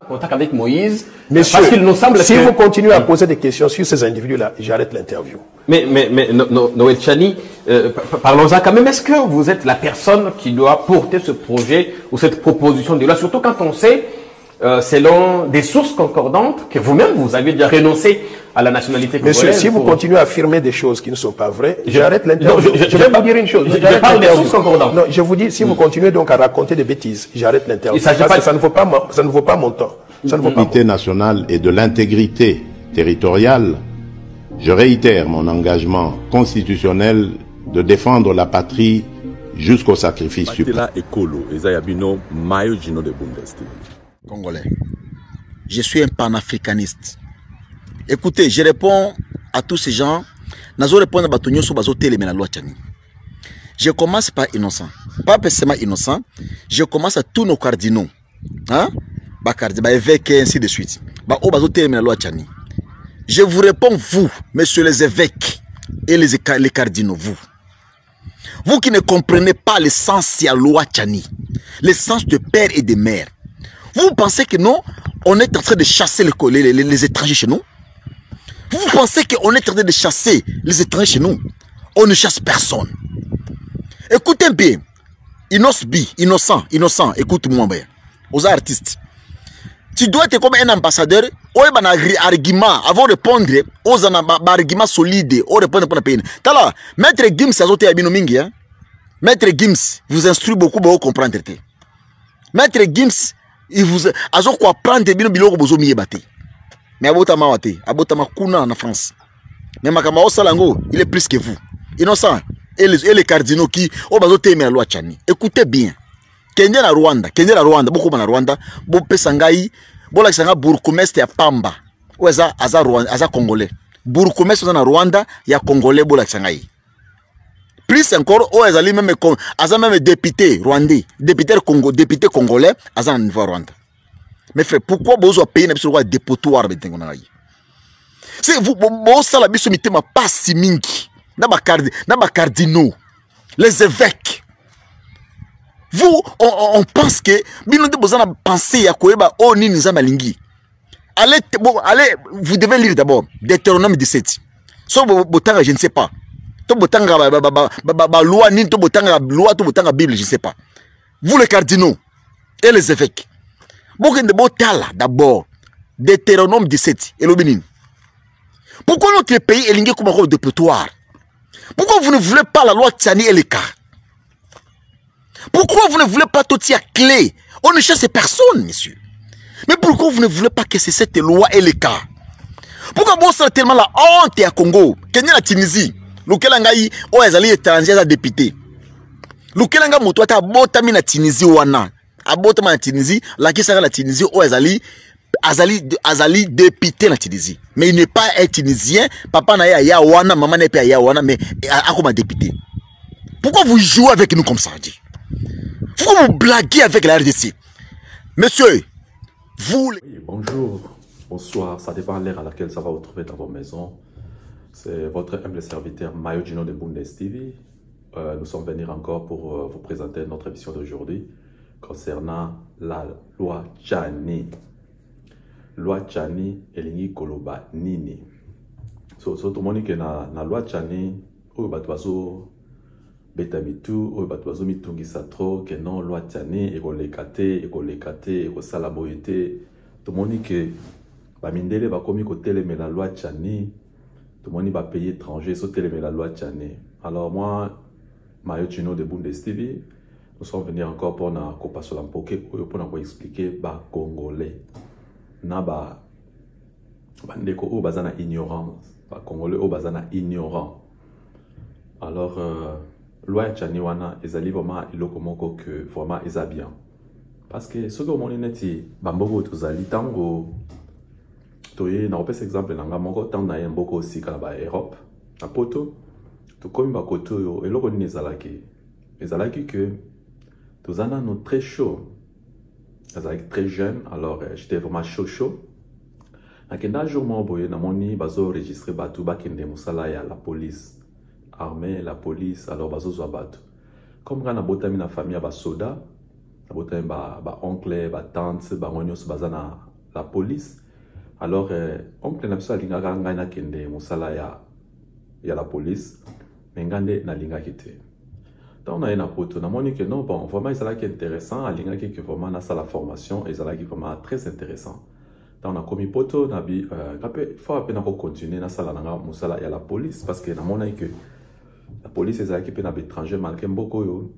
contact avec Moïse. Monsieur, parce qu'il nous semble si que... vous continuez à poser des questions sur ces individus-là, j'arrête l'interview. Mais Noël Tchani, parlons-en quand même. Est-ce que vous êtes la personne qui doit porter ce projet ou cette proposition de loi, surtout quand on sait, selon des sources concordantes, que vous-même, vous avez déjà renoncé à la nationalité congolaise? Monsieur, si vous continuez à affirmer des choses qui ne sont pas vraies, j'arrête l'interview. Je vais vous dire une chose. Je parle des sources concordantes. Non, je vous dis, si vous continuez donc à raconter des bêtises, j'arrête l'interview. Ça ne vaut pas mon temps. Ça ne vaut pas l'unité nationale et de l'intégrité territoriale, je réitère mon engagement constitutionnel de défendre la patrie jusqu'au sacrifice suprême. Congolais. Je suis un panafricaniste. Écoutez, je réponds à tous ces gens. Je commence par innocent. Pas spécialement innocent. Je commence à tous nos cardinaux. Hein? Évêques et ainsi de suite. Je vous réponds, vous, messieurs les évêques et les cardinaux, vous. Vous qui ne comprenez pas l'essence de la loi Tchani, l'essence de père et de mère. Vous pensez que non, on est en train de chasser les étrangers chez nous? Vous pensez qu'on est en train de chasser les étrangers chez nous? On ne chasse personne. Écoutez bien. Innocent, écoute-moi bien. Aux artistes. Tu dois être comme un ambassadeur. Un argument avant de répondre aux arguments solides. Au répondre pour la peine. Tala, Maître Gims a zoté à Binomingi. Maître Gims vous instruit beaucoup pour comprendre. Maître Gims, il vous a zoté à prendre Binobiloko bozo miye bate. Mais abotama wate, abotama kuna en France. Mais Makamao Salango, il est plus que vous. Innocent. Et les cardinaux qui ont besoin la loi Tchani. Écoutez bien. Kenya na Rwanda, beaucoup na Rwanda, bo pesangai, bo la kisanga bourgmestre ya Pamba. Ou aza congolais. Bourgmestre na Rwanda, ya congolais bo la kisangai. Plus encore, ou azali même député rwandais, député congolais, aza na niveau Rwanda. Mais frère, pourquoi bozo payer na biso roi dépotoir betengo na ngai? C'est vous bo sala biso mitema pasi mingi. Na ba cardinaux, les évêques. Vous, on pense que bino de bozana penser à koeba o ni nzamba lingi. Allez, vous devez lire d'abord Deutéronome 17. So botanga je ne sais pas. To botanga loi ni to botanga loi to botanga Bible je ne sais pas. Vous les cardinaux et les évêques. Bokende botala d'abord Deutéronome 17 et l'obinin. Pourquoi notre pays est lingué comme un dépotoir? Pourquoi vous ne voulez pas la loi Tchani et les cas? Pourquoi vous ne voulez pas tout à clé? On ne chasse personne, monsieur. Mais pourquoi vous ne voulez pas que c'est cette loi et les cas? Pourquoi vous avez tellement la honte à Congo? Kenya la Tunisie. Lequel ngai o ezali étranger à député. Lequel nga moto ata botami na Tunisie wana. Abotama na Tunisie, la kisa la Tunisie o azali député na Tunisie. Mais il n'est pas un Tunisien, papa na ya wana, maman n'est pas ya wana, mais comme député. Pourquoi vous jouez avec nous comme ça, dit? Pourquoi vous blaguez avec la RDC? Monsieur, vous... Oui, bonjour, bonsoir, ça dépend de l'heure à laquelle ça va vous trouver dans vos maisons. C'est votre humble serviteur Mayo Gino de Bundes TV. Nous sommes venus encore pour vous présenter notre émission d'aujourd'hui concernant la loi Tchani. Loi Tchani elingi koloba nini. So tout le monde qui na loi Tchani, ou batwazo betamitu, ou batwazo mitungisa trop, que non loi Tchani ekolekate, ekosalaboyete. Tout le monde qui ba mindele ba komi ko teleme la loi Tchani, tout le monde va payer étranger so teleme la loi Tchani. Alors moi, Mayo Gino de Bundes TV, nous sommes venus encore pour na ko passo lampoke pour na ko expliquer ba congolais. Naba bandeko o bazana ignorance, ba congolais o bazana ignorant. Alors loi Tchani wana ezali vraiment iloko moko que vraiment eza bien. Parce que ce que mon neti bamboko tozali tango toye na opes exemple nanga moko tant na mboko aussi kala ba Europe na poto to komi ba koto yo eloko ni ezalaki que tozana no très chaud. J'étais très jeune, alors j'étais vraiment chaud. Un jour, je suis enregistré la police, armée, la police, alors bazo batu. Comme quand on a la famille, soda, on a oncle, tante, on a la police. Alors, oncle na biso alingaka ngai na kende musala ya la police, mais ngande na lingaki te. Donc, on a un poto, on a moni que non, bon, vraiment, il s'est intéressant, alingaki que vraiment, na sa la formation, il s'est vraiment très intéressant. Donc, on a commis poto, on a dit, il faut à peine continuer na sala na musala ya la police, parce que na moni que la police, ils allaient que na étranger, malgré beaucoup yo,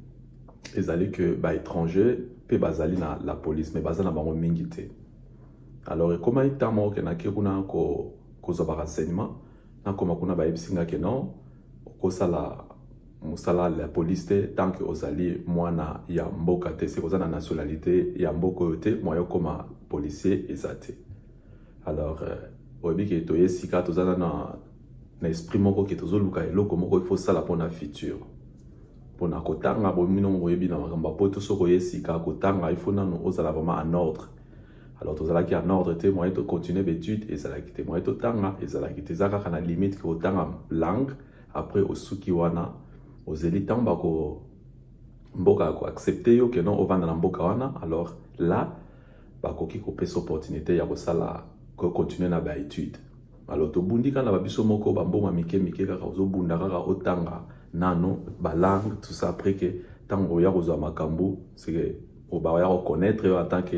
ils allaient que ba étranger, pe bazali na la police, mais bazali na bango mingité. Alors, comment il t'a mort que na kiruna ko zoba renseignement, na koma kuna ba ebsinga que non, ko sala musala la police te tant que ozali mwana ya mboka te, c'est koza na nationalité ya mboko te, moyo koma policier ezate. Alors, oyebi ke toye sika tozana na esprit moko ke tozoluka eloko moko il faut sala pona futur. Pona kotanga bomino oyebi na makamba poto soko yesika kotanga il faut nanu ozala vraiment en ordre. Alors, tu as en ordre, tu as continuer l'étude, et tu as la limite que tu as langue, après, au Sukiwana, aux élites, tu as accepté que non, on va dans la alors là, tu as cette opportunité de continuer l'étude. Alors, tu as dit que tu as dit que tu as nano, langue, tout ça, après que tu as reconnaître en tant que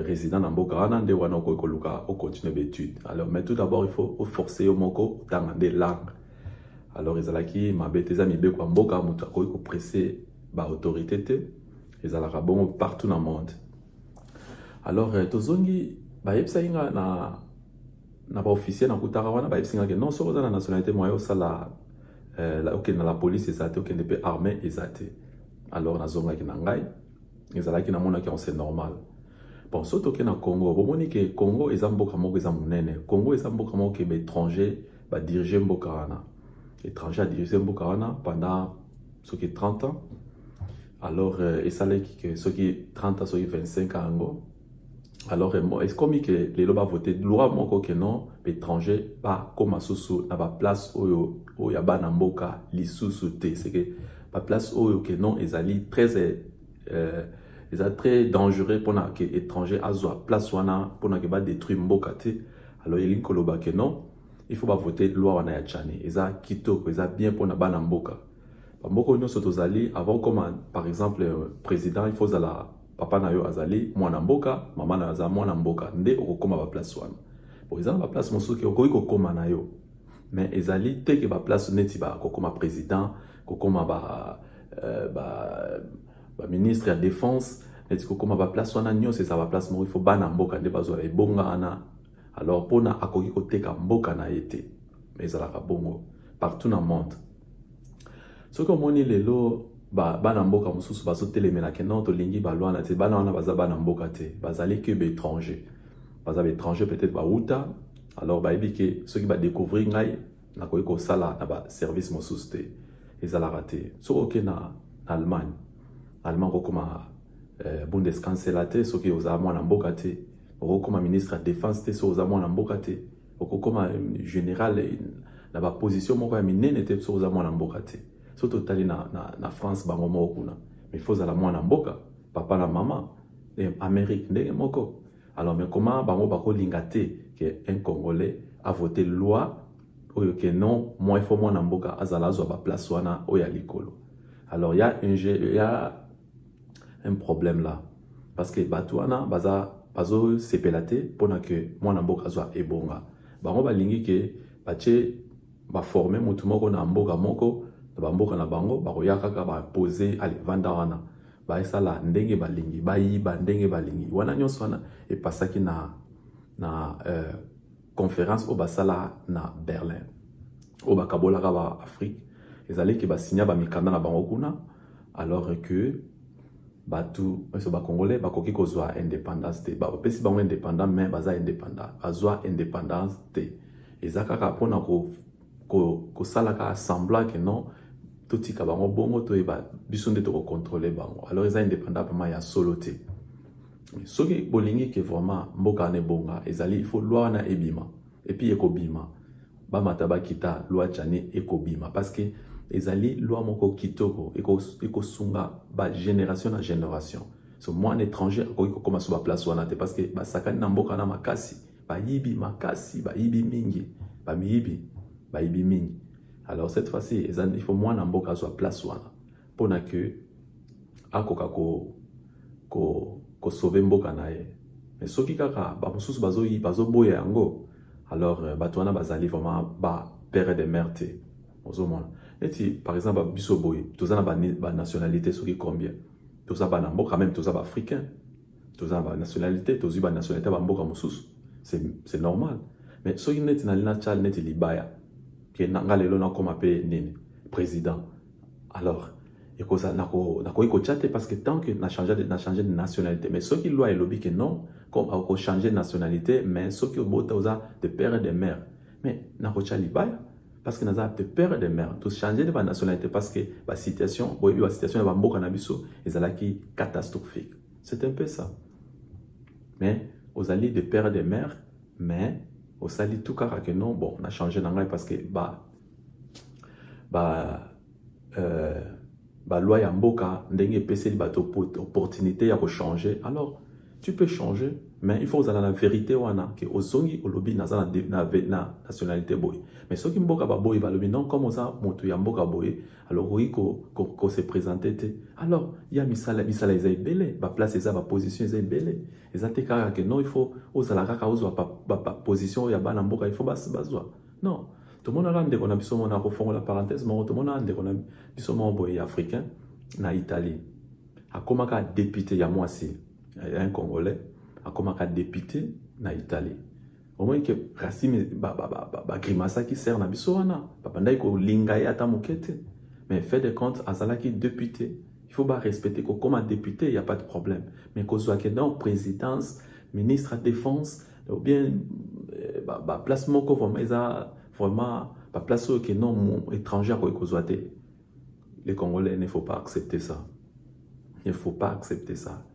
résident dans Bokarana, de wana au continuer l'étude. Alors, mais tout d'abord, il faut forcer au moko dans des langues. Alors, ils allaient ma bête, ils avaient mis quoi Boka, mutako, il presser ba autorité, ils allaient bon partout dans le monde. Alors, tozongi, ba yepsa inga na ba officier na kutarawana, ba yepsa inga non seulement dans la nationalité moyo sala ok dans la police ezate, ok ne peut armée ezate. Alors, na zonga ki nangai, ils allaient ki na mona ki on c'est normal. Bon, surtout que dans le Congo, vous voyez que le Congo est un peu comme le Congo est un peu comme l'étranger va diriger Mbokarana. L'étranger a dirigé Mbokarana pendant ce qui est 30 ans. Alors, et ça que ce qui est 30 ans, ce qui est 25 ans. Alors, est-ce comme que les lois voté loi moko que non, l'étranger pas comme sous na ba place où ya ba na mboka li sous té, c'est que ba place où que non, ils allaient très c'est très dangereux pour les étrangers à la place pour ne détruire Mbokate. Alors, il y a que non, il faut pas voter loi wana ya Tchani. Ils ont kitoko, ils ont bien pour na bana Mboka. Mboko nous sommes allés avant comme par exemple président, il faut la papa na yo azali mwana Mboka, maman na azali mwana Mboka. Nde okoma ba place wana. Bon, ils ont ba place mosuki okoko koma na yo. Mais ils allaient te que ba place neti ba kokoma président, kokoma ba ministre de la défense, mais comme ma place on a c'est ça ma place il faut bana mboka de bazola ebonga ana alors pona akoki koteka mboka na été mais ça la bongo partout dans le monde ce que moni lelo bana mboka mususu baso telemela ke non to lingi balwana te bana wana baza bana mboka te bazali que étranger baza étranger peut-être ba uta alors ba ebike ceux qui va découvrir ngai na koki ko sala na ba service mususu te ezala raté so ok na Allemagne comme Bundeskanzler, ce qui est à Mboka, comme ministre de la défense, ce qui est à Mboka, comme général, la position n'était pas à Mboka. Surtout na France, mais il faut à Mboka, papa la maman, Amérique, alors mais comment Bango Lingate, qui est un Congolais, a voté loi, que non, moi il faut Mboka, Azalazo a place wana Oyalikolo. Alors il y a un problème là parce que Batouana bazo sepelate pour que moi namboka soit ebonga bango balingi ke bache ba former mutu moko na mboka moko na mboka na bango bakoyaka ka ba poser ali vanda wana ba esala ndenge balingi bayiba ndenge balingi wana nyonso wana e pasaki na conférence au basala na Berlin au bakabola ka ba Afrique ezali ke ba signa ba mikanda na bango kuna alors que batu ba congolais ba koki ko zwa indépendance te ba pesi ba indépendant mais baza indépendant azwa indépendance te ezaka ka pona ko sala ka semblant que non tout ka bango bongo to e ba biso nde to contrôler bango alors eza indépendant pa ya solo te mais soki bolingi que vraiment mboka ne bonga ezali il faut loi na ebima et puis ekobima ba mataba kita loi Tchani ekobima parce que ezali loi moko kitoko eko sunga ba génération na génération so moi un étranger akoki kokoma so ba place wana te parce que ba sakani na mboka na makasi ba yibi mingi ba yibi mingi. Alors cette fois-ci il faut moi na mboka so place wana pona que akoka ko sauver mboka na ye. Mais soki kaka ba mususu bazo boya yango, alors bato wana bazali vraiment ba père de mère te ozomona. Neti par exemple biso boye toza na ba nationalité soki combien toza ba na mboka même toza ba africain toza ba nationalité tozi ba nationalité ba mboka mususu, c'est normal. Mais soki neti na lina chal neti libaya ke nanga lelo na koma pe nini président, alors et que ça n'a pas chaté parce que tant que n'a changé de nationalité, mais ceux qui loi et lobby que non comme a changé de nationalité, mais ceux qui ont de père et de mère, mais n'a pas chaté parce que n'a pas de père et de mère, tous changer de nationalité parce que la situation est va beaucoup nabiso et là qui catastrophique. C'est un peu ça. Mais aux alliés de père et de mère, mais aux alliés tout cas que non, bon, on a changé d'anglais parce que loi ya mboka ndenge pese li bato opportunité ya ko changer, alors tu peux changer, mais il faut usala la vérité wana que ozongi olobi nazala na nationalité boy. Mais ceux qui mboka ba boy ba lobi non comme oza moto ya mboka boy, alors oui ko se présenter te, alors il y a misala ezai belé ba place eza ba position ezai belé ezate kaka que non il faut osala kaka ozwa ba position ya bana mboka il faut bazwa non. Tout le monde a rendu qu'on a besoin de refaire la parenthèse, mais tout le monde a rendu qu'on a besoin de africain na Italie. A comment qu'un député, il y a moi aussi, il y a un Congolais, a comment qu'un député na Italie. Au moins que Racine grimasa qui sert na bisoana, papanda ko lingaye ata mukete. Mais fait de compte azala qui député, il faut pas respecter que comme un député, il n'y a pas de problème. Mais qu'on soit que dans présidence, ministre de défense, ou bien placement qu'on va vraiment pas place que non étranger à les Congolais, il ne faut pas accepter ça. Il ne faut pas accepter ça.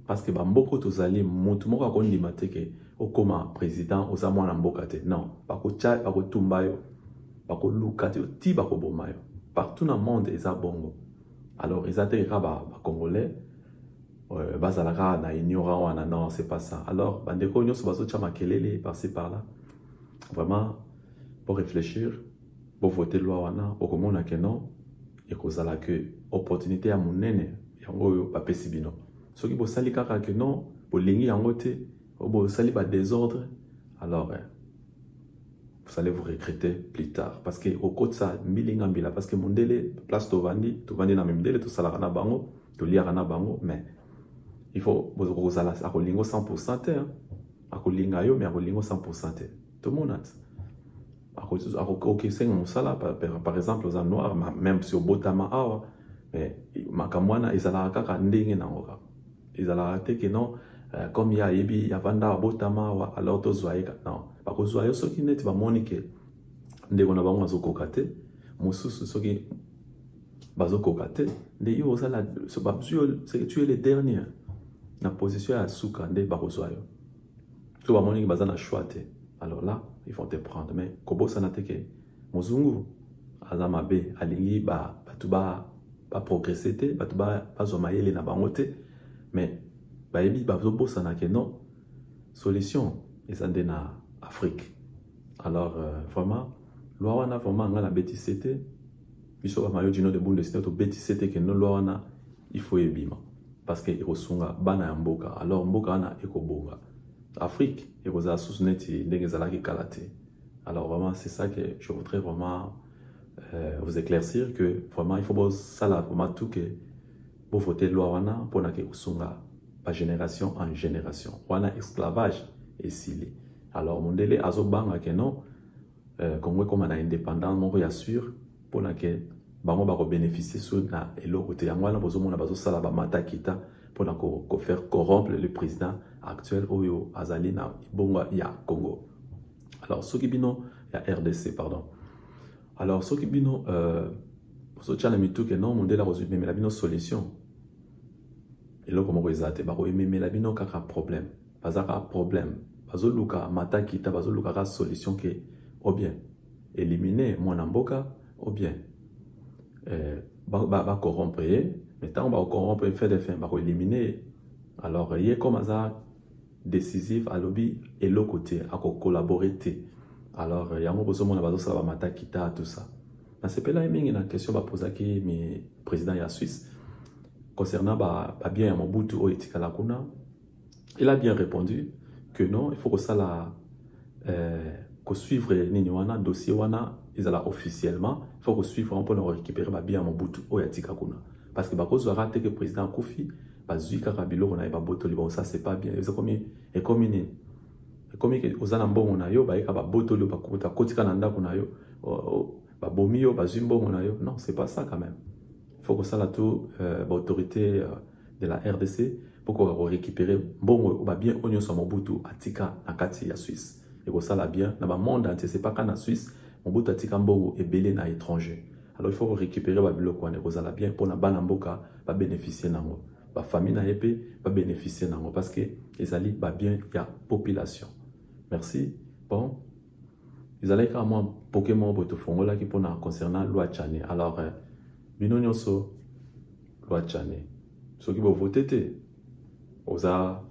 Parce que beaucoup de alliés, tout le monde a dit que au coma président, aux amours en bokate. Non, pas que tchai, pas que tumbayo, pas que lukate, ti pas que bomayo. Partout dans le monde, ils ont bongo. Alors, ils ont été Congolais. Bazalaka na ignorant, non, c'est pas ça. Alors, bandeko nyos bazo chama kelele par-ci par-là. Vraiment, pour réfléchir, pour voter loi wana, pour comment on a que non, et que ça la que opportunité à mon nene, yango pas pesibino. Ce qui pour sali kaka que non, pour lingi yango te, pour sali ba désordre, alors vous allez vous regretter plus tard parce que au côté ça milinga mbila parce que mon délai place tovandi na même délai tout ça la na bango, to liara na bango, mais il faut vous allez à colingo 100% te, à colinga yo mais à colingo 100% te. Tout le monde a par exemple aux noirs même si au botama awa mais makamwana izala kaka ndenge nangoka izala que non comme ya yebi ya vanda botama awa alors to zoaika non pas que zoayo soki net ba monike ndeko na bango azokokate mususu soki bazokokate nde yo osala so babzio c'est que tu es le dernier na position ya suka nde ba zoayo to ba monike bazana choix te. Alors là, ils vont te prendre. Mais kobo sanateke, mozungu, azamabe, alingi ba progresser te, ba zomayele na bangote. Mais ba ebi ba zobo sanake non. Solution, ils ont na Afrique. Alors vraiment, loi wana vraiment ngana betisete, biso ba mayo dino de Bundesliga to betisete que non loi wana il faut ebima parce que irosunga bana ya mboka. Alors mboka wana ekobonga. Afrique et vous associez alors vraiment c'est ça que je voudrais vraiment vous éclaircir que vraiment il faut ça là vraiment tout que pour voter loi wana pour na que usunga pas génération en génération wana esclavage et silé alors mon délai azobanga que non Congo comme on a indépendant mon assure pour na que bango ba bénéficier sur na eloko te yango wana bozo mona bazo sala ba mata kita pour na ko faire corrompre le président actuel Oyo Azali na Bonga ya Congo. Alors ce qui bino ya RDC pardon. Alors ce qui bino so tchana mitu que non monde la résumé mais la bino solution. Et là comme rezate ba ko mais la bino kaka problème. Bazaka problème. Bazo luka mata kita bazo luka ka solution que ou bien éliminer mon amboka ou bien ba corrompre mais tant ba corrompre fait des fins ba éliminer Alors, il y a comme ça décisif à lobby et l'autre côté, à collaborer. Alors, il y a un besoin de mata kita tout ça. Mais c'est pas là une question que poser qui le président de la Suisse concernant bien Mobutu o etika la kuna. Il a bien répondu que non, il faut que ça la que suivre nini wana dossier wana ils alla officiellement, il faut que suivre on peut récupérer bien Mobutu o etika kuna parce que cause raté que le président Kofi bazuika kabilo on a ba botoli bon ça c'est pas bien. C'est comme ozana mbongo na yo baeka ba botoli ba kuta kotika na ndako na yo ba bomio ba zimbo na yo. Non, c'est pas ça quand même. Il faut que ça la tout autorité de la RDC pour qu'on récupère bon bien oignon sur Mobutu atika na kati ya Suisse et que ça la bien dans le monde entier. C'est pas qu'en Suisse Mobutu atika mbongo est belé na étranger. Alors il faut récupérer ba biloko wana ko ça la bien pour na bana mboka ba bénéficier nango ba famille na épée ba bénéficier nango parce que les alliés ba bien ya population. Merci. Bon, ils allaient quand même Pokémon pour tout fongo là qui pour concernant loi Tchane. Alors bino so loi Tchane. Ceux qui vont voter aux a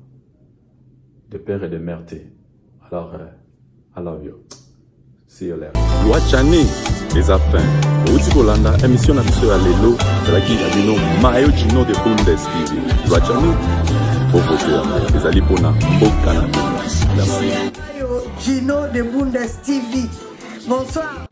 de père et de mère. Alors I love you. See you later. Loi Tchane les affaires. Aussi Kolanda émission na biso ya lelo zalaki ya bino Mayo Gino de Bundes TV. Loi Tchane pour voter les alliés pour na mboka na bino. Merci. Gino de Bundes TV. Bonsoir.